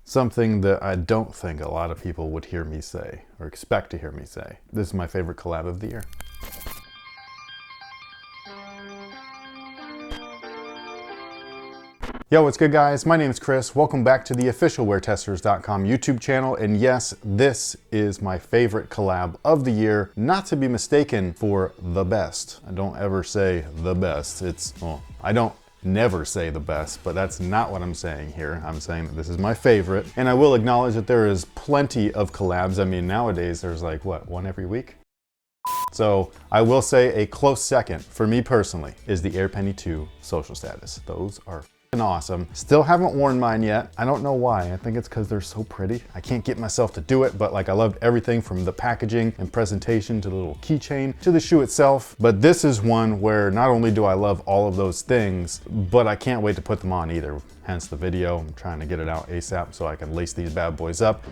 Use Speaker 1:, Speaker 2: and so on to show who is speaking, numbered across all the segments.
Speaker 1: something that I don't think a lot of people would hear me say or expect to hear me say. This is my favorite collab of the year. Yo, what's good guys? My name is Chris. Welcome back to the official WearTesters.com YouTube channel. And yes, this is my favorite collab of the year, not to be mistaken for the best. I don't ever say the best. Well, I don't never say the best, but that's not what I'm saying here. I'm saying that this is my favorite. And I will acknowledge that there is plenty of collabs. I mean, nowadays there's like, what, one every week? So I will say a close second for me personally is the Air Penny 2 Social Status. Those are awesome. Still haven't worn mine yet. I don't know why. I think it's because they're so pretty. I can't get myself to do it, but like I loved everything from the packaging and presentation to the little keychain to the shoe itself. But this is one where not only do I love all of those things, but I can't wait to put them on either. Hence the video. I'm trying to get it out ASAP so I can lace these bad boys up.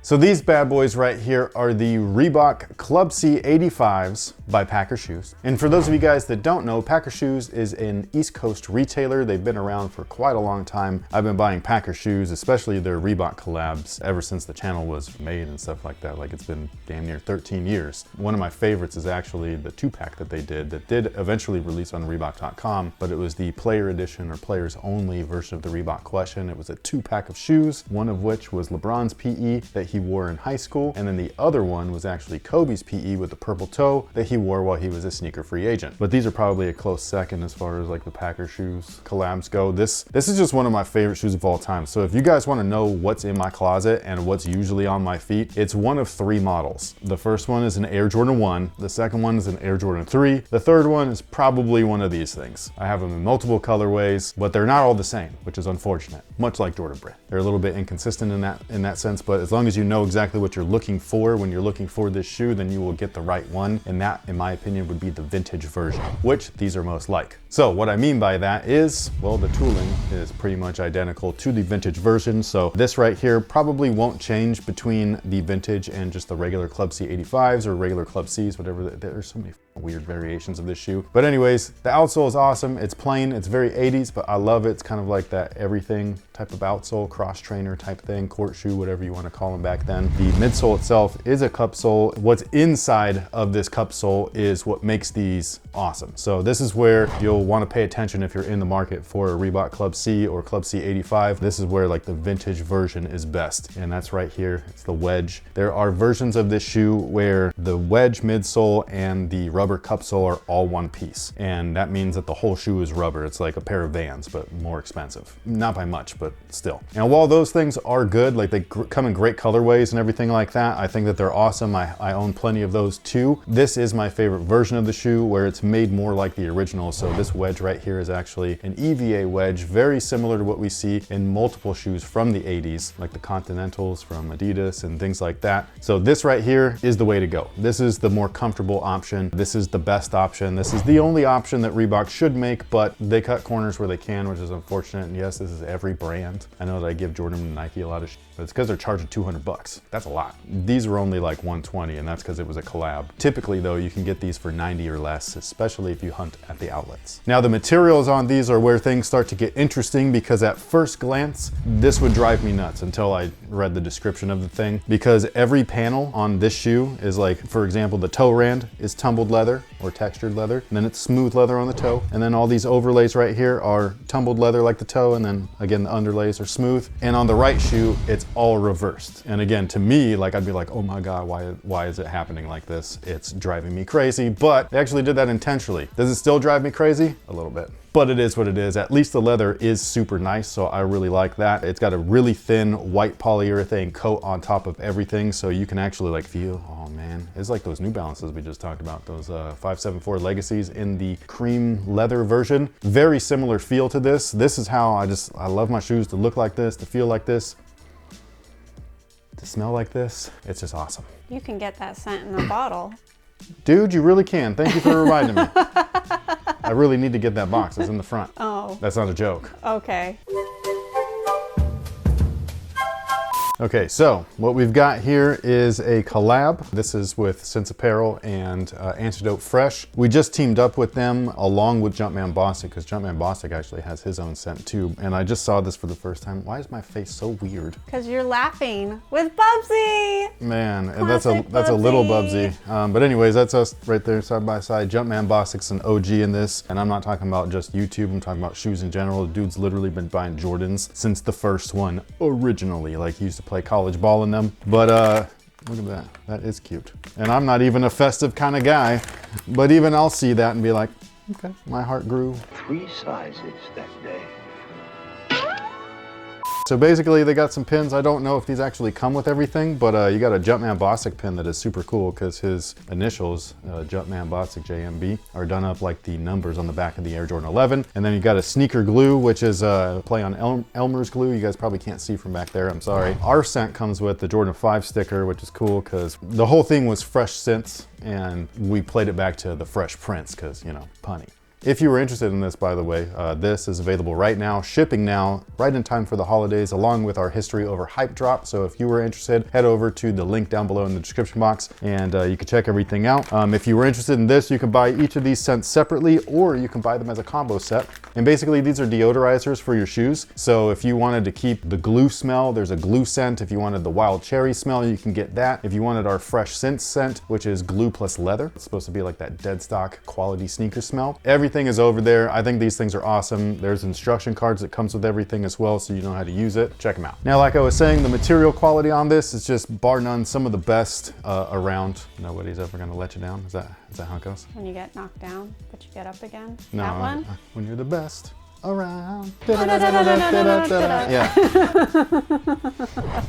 Speaker 1: So these bad boys right here are the Reebok Club C 85s by Packer Shoes. And for those of you guys that don't know, Packer Shoes is an East Coast retailer. They've been around for quite a long time. I've been buying Packer Shoes, especially their Reebok collabs, ever since the channel was made and stuff like that. Like it's been damn near 13 years. One of my favorites is actually the 2-pack that they did that did eventually release on Reebok.com, but it was the player edition or players only version of the Reebok Question. It was a 2-pack of shoes, one of which was LeBron's PE that he wore in high school, and then the other one was actually Kobe's PE with the purple toe that he wore while he was a sneaker free agent. But these are probably a close second as far as like the Packer Shoes collabs go. This is just one of my favorite shoes of all time. So if you guys want to know what's in my closet and what's usually on my feet, it's one of 3 models. The first one is an Air Jordan 1, the second one is an Air Jordan 3, the third one is probably one of these things. I have them in multiple colorways, but they're not all the same, which is unfortunate, much like Jordan Brand. They're a little bit inconsistent in that sense, but as long as you know exactly what you're looking for when you're looking for this shoe, then you will get the right one. And that, in my opinion, would be the vintage version, which these are most like. So what I mean by that is, well, the tooling is pretty much identical to the vintage version. So this right here probably won't change between the vintage and just the regular Club C 85s or regular Club Cs, whatever. There's so many weird variations of this shoe. But anyways, the outsole is awesome. It's plain, it's very 80s, but I love it. It's kind of like that everything type of outsole, cross trainer type thing, court shoe, whatever you want to call them back then. The midsole itself is a cup sole. What's inside of this cup sole is what makes these awesome. So this is where you'll want to pay attention if you're in the market for a Reebok Club C or Club C 85. This is where like the vintage version is best. And that's right here. It's the wedge. There are versions of this shoe where the wedge midsole and the rubber cup sole are all one piece. And that means that the whole shoe is rubber. It's like a pair of Vans, but more expensive. Not by much, but still. And while those things are good, like they come in great colorways and everything like that, I think that they're awesome. I own plenty of those too. This is my favorite version of the shoe where it's made more like the original. So this wedge right here is actually an EVA wedge, very similar to what we see in multiple shoes from the 80s, like the Continentals from Adidas and things like that. So this right here is the way to go. This is the more comfortable option. This is the best option. This is the only option that Reebok should make, but they cut corners where they can, which is unfortunate. And yes, this is every brand. I know that I give Jordan and Nike a lot of shit, but it's because they're charging 200 bucks. That's a lot. These are only like 120, and that's because it was a collab. Typically though, you can get these for 90 or less, especially if you hunt at the outlets. Now the materials on these are where things start to get interesting, because at first glance, this would drive me nuts until I read the description of the thing, because every panel on this shoe is like, for example, the toe rand is tumbled leather or textured leather, and then it's smooth leather on the toe, and then all these overlays right here are tumbled leather like the toe, and then again the underlays are smooth, and on the right shoe it's all reversed. And again, to me, like I'd be like, oh my god, why is it happening like this? It's driving me crazy. But they actually did that intentionally. Does it still drive me crazy? A little bit. But it is what it is. At least the leather is super nice, so I really like that. It's got a really thin white polyurethane coat on top of everything, so you can actually like feel, oh man, it's like those New Balances we just talked about, those 574 Legacies in the cream leather version. Very similar feel to this. This is how I love my shoes to look like this, to feel like this, to smell like this. It's just awesome.
Speaker 2: You can get that scent in a bottle.
Speaker 1: Dude, you really can. Thank you for reminding me. I really need to get that box. It's in the front.
Speaker 2: Oh.
Speaker 1: That's not a joke.
Speaker 2: Okay.
Speaker 1: Okay, so what we've got here is a collab. This is with Sense Apparel and Antidote Fresh. We just teamed up with them along with Jumpman Bostic, because Jumpman Bostic actually has his own scent too. And I just saw this for the first time. Why is my face so weird?
Speaker 2: Because you're laughing with Bubsy.
Speaker 1: Man, and
Speaker 2: Classic
Speaker 1: that's a little
Speaker 2: Bubsy.
Speaker 1: Bubsy. But anyways, that's us right there side by side. Jumpman Bostic's an OG in this, and I'm not talking about just YouTube. I'm talking about shoes in general. The dude's literally been buying Jordans since the first one originally. Like, he used to play college ball in them. But look at that. That is cute. And I'm not even a festive kind of guy, but even I'll see that and be like, okay, my heart grew.
Speaker 3: 3 sizes that day.
Speaker 1: So basically they got some pins. I don't know if these actually come with everything, but you got a Jumpman Bostic pin that is super cool because his initials, Jumpman Bostic JMB, are done up like the numbers on the back of the Air Jordan 11. And then you got a sneaker glue, which is a play on Elmer's glue. You guys probably can't see from back there, I'm sorry. Our scent comes with the Jordan 5 sticker, which is cool because the whole thing was fresh scents and we played it back to the Fresh Prince because, you know, punny. If you were interested in this, by the way, this is available right now, shipping now, right in time for the holidays, along with our History Over Hype drop. So if you were interested, head over to the link down below in the description box and you can check everything out. If you were interested in this, you can buy each of these scents separately, or you can buy them as a combo set. And basically these are deodorizers for your shoes. So if you wanted to keep the glue smell, there's a glue scent. If you wanted the wild cherry smell, you can get that. If you wanted our fresh scent, which is glue plus leather, it's supposed to be like that dead stock quality sneaker smell. Everything is over there. I think these things are awesome. There's instruction cards that comes with everything as well, so you know how to use it. Check them out. Now, like I was saying, the material quality on this is just bar none, some of the best around. Nobody's ever gonna let you down. Is that how it goes?
Speaker 2: When you get knocked down, but you get up again.
Speaker 1: No,
Speaker 2: That one?
Speaker 1: when you're the best around.
Speaker 2: Yeah.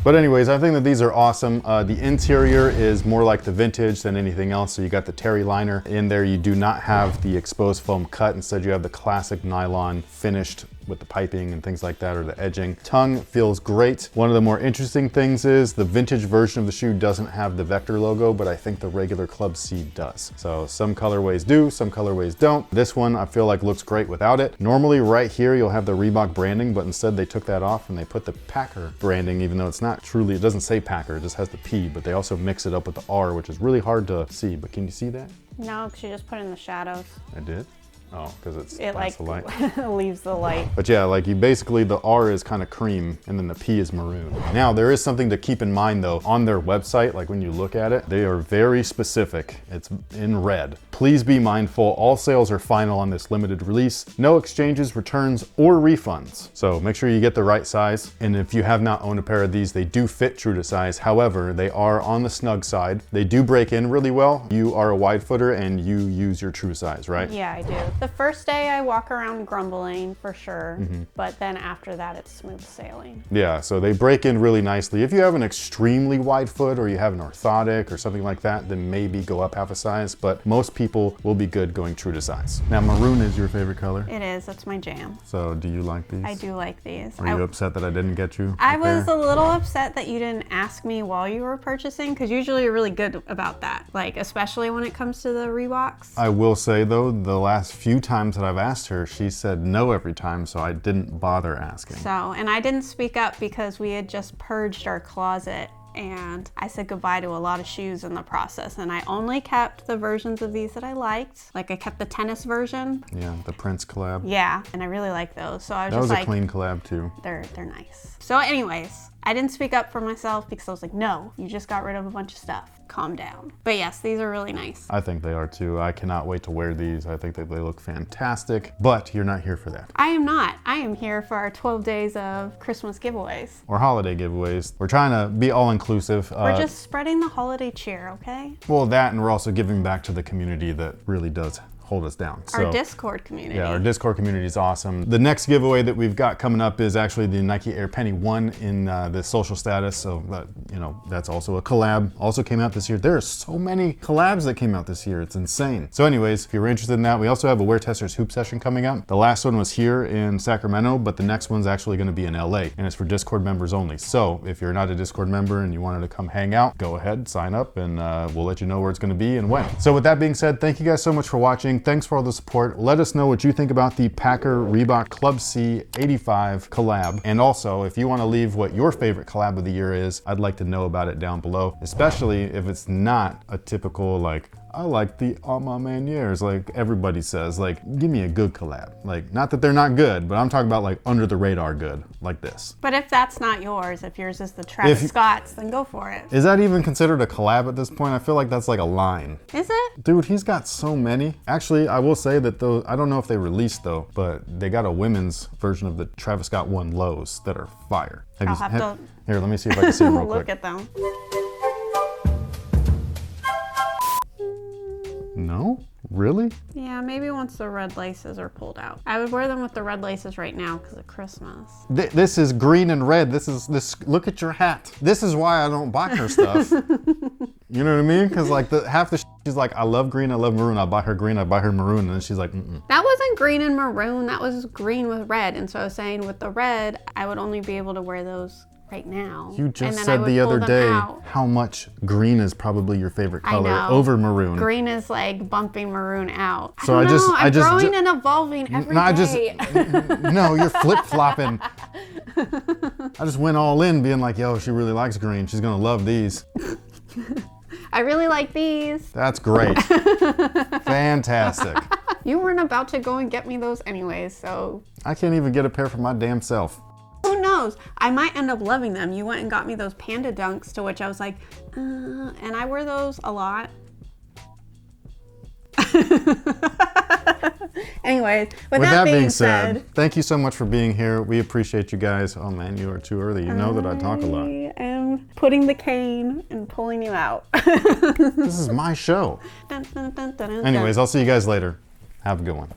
Speaker 1: But anyways, I think that these are awesome. The interior is more like the vintage than anything else. So you got the terry liner in there. You do not have the exposed foam cut. Instead, you have the classic nylon finished with the piping and things like that, or the edging. Tongue feels great. One of the more interesting things is the vintage version of the shoe doesn't have the Vector logo, but I think the regular Club C does. So some colorways do, some colorways don't. This one I feel like looks great without it. Normally right here you'll have the Reebok branding, but instead they took that off and they put the Packer branding, even though it's not truly, it doesn't say Packer, it just has the P, but they also mix it up with the R, which is really hard to see, but can you see that?
Speaker 2: No, because you just put it in the shadows.
Speaker 1: I did? Oh, because
Speaker 2: It like
Speaker 1: the light.
Speaker 2: leaves the light.
Speaker 1: But yeah, like you basically, the R is kind of cream and then the P is maroon. Now there is something to keep in mind though. On their website, like when you look at it, they are very specific. It's in red. Please be mindful. All sales are final on this limited release. No exchanges, returns, or refunds. So make sure you get the right size. And if you have not owned a pair of these, they do fit true to size. However, they are on the snug side. They do break in really well. You are a wide footer and you use your true size, right?
Speaker 2: Yeah, I do. The first day I walk around grumbling for sure, but then after that it's smooth sailing.
Speaker 1: Yeah, so they break in really nicely. If you have an extremely wide foot or you have an orthotic or something like that, then maybe go up half a size, but most people will be good going true to size. Now, maroon is your favorite color.
Speaker 2: It is, that's my jam.
Speaker 1: So do you like these?
Speaker 2: I do like these.
Speaker 1: Are you upset that I didn't get you?
Speaker 2: I was a little upset that you didn't ask me while you were purchasing, because usually you're really good about that, like especially when it comes to the Reeboks.
Speaker 1: I will say though, the last few times that I've asked her, she said no every time, so I didn't bother asking.
Speaker 2: So, and I didn't speak up because we had just purged our closet and I said goodbye to a lot of shoes in the process, and I only kept the versions of these that I liked. Like I kept the tennis version.
Speaker 1: Yeah, the Prince collab.
Speaker 2: Yeah, and I really like those. So I was
Speaker 1: That
Speaker 2: just
Speaker 1: was
Speaker 2: like,
Speaker 1: a clean collab too.
Speaker 2: They're nice. So anyways, I didn't speak up for myself because I was like, no, you just got rid of a bunch of stuff. Calm down. But yes, these are really nice.
Speaker 1: I think they are too. I cannot wait to wear these. I think that they look fantastic, but you're not here for that.
Speaker 2: I am not. I am here for our 12 days of Christmas giveaways.
Speaker 1: Or holiday giveaways. We're trying to be all inclusive.
Speaker 2: We're just spreading the holiday cheer, okay?
Speaker 1: Well, that, and we're also giving back to the community that really does hold us down.
Speaker 2: Our Discord community.
Speaker 1: Yeah, our Discord community is awesome. The next giveaway that we've got coming up is actually the Nike Air Penny 1 in the social status. So, you know, that's also a collab. Also came out this year. There are so many collabs that came out this year. It's insane. So anyways, if you're interested in that, we also have a WearTesters hoop session coming up. The last one was here in Sacramento, but the next one's actually going to be in LA, and it's for Discord members only. So if you're not a Discord member and you wanted to come hang out, go ahead, sign up, and we'll let you know where it's going to be and when. So with that being said, thank you guys so much for watching. watching. Thanks for all the support. Let us know what you think about the Packer Reebok Club C 85 collab. And also, if you want to leave what your favorite collab of the year is, I'd like to know about it down below, especially if it's not a typical, like, I like the A Ma Manières, like everybody says. Like, give me a good collab. Like, not that they're not good, but I'm talking about like under the radar good, like this.
Speaker 2: But if that's not yours, if yours is the Travis Scott's, then go for it.
Speaker 1: Is that even considered a collab at this point? I feel like that's like a line.
Speaker 2: Is it?
Speaker 1: Dude, he's got so many. Actually, I will say that those, I don't know if they released though, but they got a women's version of the Travis Scott 1 lows that are fire.
Speaker 2: I'll have to
Speaker 1: Here, let me see if I can see them real
Speaker 2: look
Speaker 1: quick.
Speaker 2: at them.
Speaker 1: No? Really?
Speaker 2: Yeah, maybe once the red laces are pulled out. I would wear them with the red laces right now because of Christmas.
Speaker 1: This is green and red. Look at your hat. This is why I don't buy her stuff. You know what I mean? Because like half the she's like, I love green, I love maroon. I buy her green, I buy her maroon. And then she's like, mm-mm.
Speaker 2: That wasn't green and maroon. That was green with red. And so I was saying with the red, I would only be able to wear those right now.
Speaker 1: You
Speaker 2: And
Speaker 1: just
Speaker 2: then I
Speaker 1: said
Speaker 2: would
Speaker 1: the
Speaker 2: pull
Speaker 1: other
Speaker 2: them
Speaker 1: day
Speaker 2: out.
Speaker 1: how much green is probably your favorite color
Speaker 2: know.
Speaker 1: over maroon.
Speaker 2: Green is like bumping maroon out.
Speaker 1: So
Speaker 2: I don't know.
Speaker 1: I
Speaker 2: I'm
Speaker 1: just
Speaker 2: growing and evolving every day.
Speaker 1: No, you're flip-flopping. I just went all in being like, yo, she really likes green. She's gonna love these.
Speaker 2: I really like these.
Speaker 1: That's great. Fantastic.
Speaker 2: You weren't about to go and get me those anyways, so
Speaker 1: I can't even get a pair for my damn self.
Speaker 2: who knows? I might end up loving them. You went and got me those panda dunks, to which I was like, and I wear those a lot. Anyways, with that being said,
Speaker 1: thank you so much for being here. We appreciate you guys. Oh man, you are too early. You know that I talk a lot.
Speaker 2: I am putting the cane and pulling you out.
Speaker 1: This is my show.
Speaker 2: Dun, dun, dun, dun, dun.
Speaker 1: Anyways, I'll see you guys later. Have a good one.